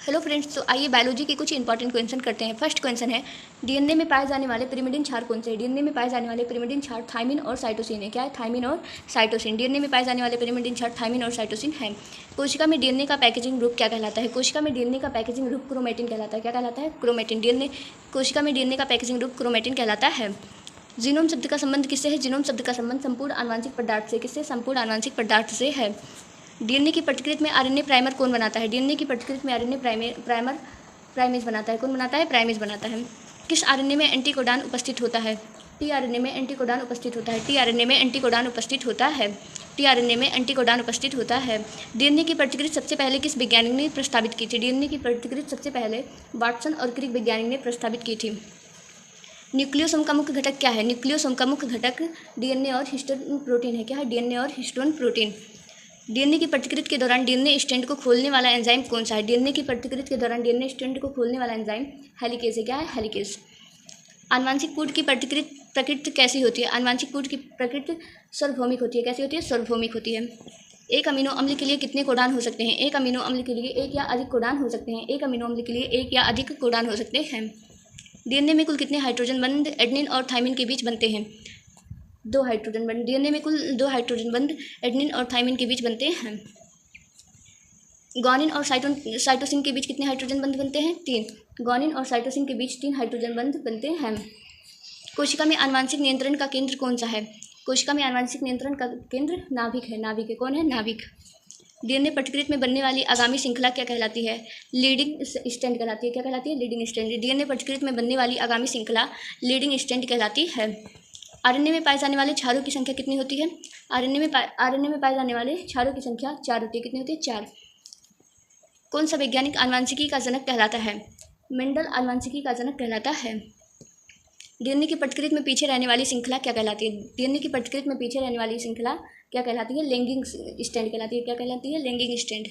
Hello friends, तो आइए biology के कुछ इंपॉर्टेंट क्वेश्चन करते हैं। फर्स्ट क्वेश्चन है, डीएनए में पाए जाने वाले पिरिमिडीन क्षार कौन से हैं? डीएनए में पाए जाने वाले पिरिमिडीन क्षार थाइमिन और साइटोसिन है। क्या है? थाइमिन और साइटोसिन। डीएनए में पाए जाने वाले पिरिमिडीन क्षार थाइमिन और साइटोसिन है। कोशिका में डीएनए का पैकेजिंग ग्रुप क्या कहलाता है? कोशिका में डीएनए का पैकेजिंग ग्रुप क्रोमेटिन कहलाता है। क्या कहलाता है? क्रोमेटिन। कोशिका में डीएनए का पैकेजिंग ग्रुप क्रोमेटिन कहलाता है। जीनोम शब्द का संबंध किससे है? जीनोम शब्द का संबंध संपूर्ण आनुवंशिक पदार्थ से। किससे? संपूर्ण आनुवंशिक पदार्थ से है। डीएनए की प्रतिकृति में आरएनए प्राइमर कौन बनाता है? डीएनए की प्रतिकृति में आरएनए प्राइमर प्राइमेज बनाता है। कौन बनाता है? प्राइमेज बनाता है। किस आरएनए में एंटीकोडॉन उपस्थित होता है? टीआरएनए में एंटीकोडॉन उपस्थित होता है। टीआरएनए में एंटीकोडॉन उपस्थित होता है। टीआरएनए में एंटीकोडॉन उपस्थित होता है। डीएनए की प्रतिकृति सबसे पहले किस वैज्ञानिक ने प्रस्तावित की थी? डीएनए की प्रतिकृति सबसे पहले वाटसन और क्रिक वैज्ञानिक ने प्रस्तावित की थी। न्यूक्लियोसोम का मुख्य घटक क्या है? न्यूक्लियोसोम का मुख्य घटक डीएनए और हिस्टोन प्रोटीन है। क्या है? डीएनए और हिस्टोन प्रोटीन। डीएनए की प्रतिकृति के दौरान डीएनए स्ट्रैंड को खोलने वाला एंजाइम कौन सा है? डीएनए की प्रतिकृति के दौरान डीएनए स्ट्रैंड को खोलने वाला एंजाइम हेलिकेज है। क्या है? हेलिकेज। आनुवंशिक कूट की प्रकृति कैसी होती है? आनुवंशिक कूट की प्रकृति सार्वभौमिक होती है। कैसी होती है? सार्वभौमिक होती है। एक अमीनो अम्ल के लिए कितने कोडान हो सकते हैं? एक अमीनो अम्ल के लिए एक या अधिक कोडान हो सकते हैं। एक अमीनो अम्ल के लिए एक या अधिक कोडान हो सकते हैं। डीएनए में कुल कितने हाइड्रोजन बंध एडेनिन और थाइमिन के बीच बनते हैं? 2 हाइड्रोजन बंध। डीएनए में कुल 2 हाइड्रोजन बंध एडेनिन और थाइमिन के बीच बनते हैं। ग्वानिन और साइटोसिन के बीच कितने हाइड्रोजन बंध बनते हैं? 3। ग्वानिन और साइटोसिन के बीच 3 हाइड्रोजन बंध बनते हैं। कोशिका में आनुवंशिक नियंत्रण का केंद्र कौन सा है? कोशिका में आनुवंशिक नियंत्रण का केंद्र नाभिक है। नाभिक है। कौन है? नाभिक। डीएनए प्रतिकृति में बनने वाली आगामी श्रृंखला क्या कहलाती है? लीडिंग स्ट्रैंड कहलाती है। क्या कहलाती है? Leading strand. डीएनए प्रतिकृति में बनने वाली आगामी श्रृंखला लीडिंग स्ट्रैंड कहलाती है। आरएनए में पाए जाने वाले क्षारों की संख्या कितनी होती है? आरएनए में पाए जाने वाले क्षारों की संख्या 4 होती है। कितनी होती है? 4। कौन सा वैज्ञानिक आनुवंशिकी का जनक कहलाता है? मेंडल आनुवंशिकी का जनक कहलाता है। डीएनए की प्रतिकृति में पीछे रहने वाली श्रृंखला क्या कहलाती है? डीएनए की प्रतिकृति में पीछे रहने वाली श्रृंखला क्या कहलाती है? लैंगिंग स्ट्रैंड कहलाती है। क्या कहलाती है? Lagging strand.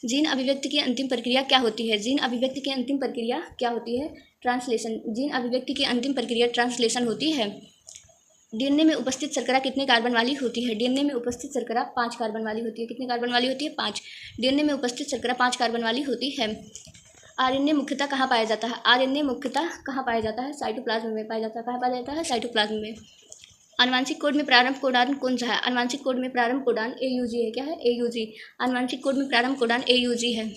जीन अभिव्यक्ति की अंतिम प्रक्रिया क्या होती है? जीन अभिव्यक्ति की अंतिम प्रक्रिया क्या होती है? ट्रांसलेशन। जीन अभिव्यक्ति की अंतिम प्रक्रिया ट्रांसलेशन होती है। डीएनए में उपस्थित शर्करा कितने कार्बन वाली होती है? डीएनए में उपस्थित शर्करा 5 कार्बन वाली होती है। कितने कार्बन वाली होती है? 5। डीएनए में उपस्थित शर्करा 5 कार्बन वाली होती है। आरएनए मुख्यतः कहाँ पाया जाता है? आरएनए मुख्यतः कहाँ पाया जाता है? साइटोप्लाज्म में पाया जाता है। कहाँ पाया जाता है? साइटोप्लाज्म में। आनुवंशिक कोड में प्रारंभ कोडान कौन सा है? आनुवंशिक कोड में प्रारंभ कोडान AUG है। क्या है? AUG। आनुवंशिक कोड में प्रारंभ कोडान AUG है।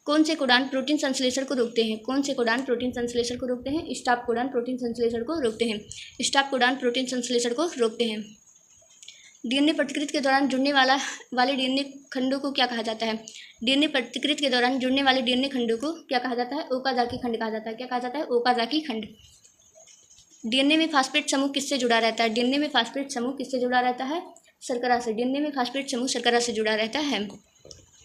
कौन से कोडान प्रोटीन संश्लेषण को रोकते हैं? कौन से कोडान प्रोटीन संश्लेषण को रोकते हैं? स्टॉप कोडान प्रोटीन संश्लेषण को रोकते हैं। स्टॉप कोडान प्रोटीन संश्लेषण को रोकते हैं। डीएनए प्रतिकृति के दौरान जुड़ने वाले डीएनए खंडों को क्या कहा जाता है? डीएनए प्रतिकृति के दौरान जुड़ने वाले डीएनए खंडों को क्या कहा जाता है? ओकाजाकी खंड कहा जाता है। क्या कहा जाता है? ओकाजाकी खंड। डीएनए में फास्फेट समूह किससे जुड़ा रहता है? डीएनए में फास्फेट समूह किससे जुड़ा रहता है? शर्करा से। डीएनए में फास्फेट समूह शर्करा से जुड़ा रहता है।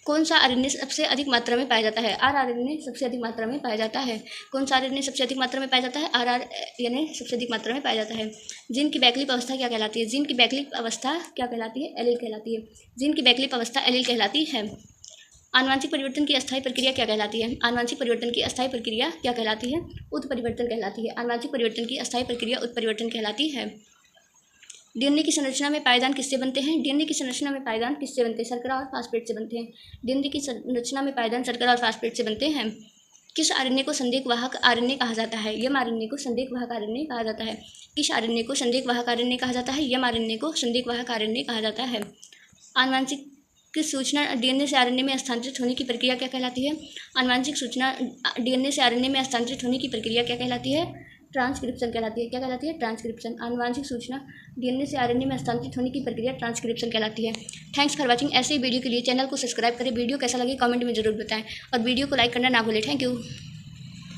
कौन सा आरएनए सबसे अधिक मात्रा में पाया जाता है? आरआरएनए सबसे अधिक मात्रा में पाया जाता है। कौन सा आरएनए सबसे अधिक मात्रा में पाया जाता है? आरआरएनए सबसे अधिक मात्रा में पाया जाता है। जीन की वैकल्पिक अवस्था क्या कहलाती है? जीन की वैकल्पिक अवस्था क्या कहलाती है? एलील कहलाती है। जीन की वैकल्पिक अवस्था एलील कहलाती है। आनुवंशिक परिवर्तन की अस्थायी प्रक्रिया क्या कहलाती है? आनुवंशिक परिवर्तन की अस्थायी प्रक्रिया क्या कहलाती है? उत्परिवर्तन कहलाती है। आनुवंशिक परिवर्तन की अस्थायी प्रक्रिया उत्परिवर्तन कहलाती है। डीएनए की संरचना में पायदान किससे बनते हैं? डीएनए की संरचना में पायदान किससे बनते हैं? शर्करा और फास्फेट से बनते हैं। डीएनए की संरचना में पायदान शर्करा और फास्फेट से बनते हैं। किस आरएनए को संदेशवाहक आरएनए कहा जाता है? यम आरएनए को संदेशवाहक आरएनए कहा जाता है। किस आरएनए को संदेशवाहक आरएनए कहा जाता है? यम आरएनए को संदेशवाहक आरएनए कहा जाता है। आनुवंशिक सूचना डीएनए से आरएनए में हस्तांतरित होने की प्रक्रिया क्या कहलाती है? आनुवंशिक सूचना डीएनए से आरएनए में हस्तांतरित होने की प्रक्रिया क्या कहलाती है? ट्रांसक्रिप्शन कहलाती है। क्या कहलाती है? ट्रांसक्रिप्शन। आनुवंशिक सूचना डीएनए से आरएनए में हस्तांतरित होने की प्रक्रिया ट्रांसक्रिप्शन कहलाती है। Thanks for watching. ऐसे ही वीडियो के लिए चैनल को सब्सक्राइब करें। वीडियो कैसा लगे कमेंट में जरूर बताएं और वीडियो को लाइक करना ना भूलें। Thank you.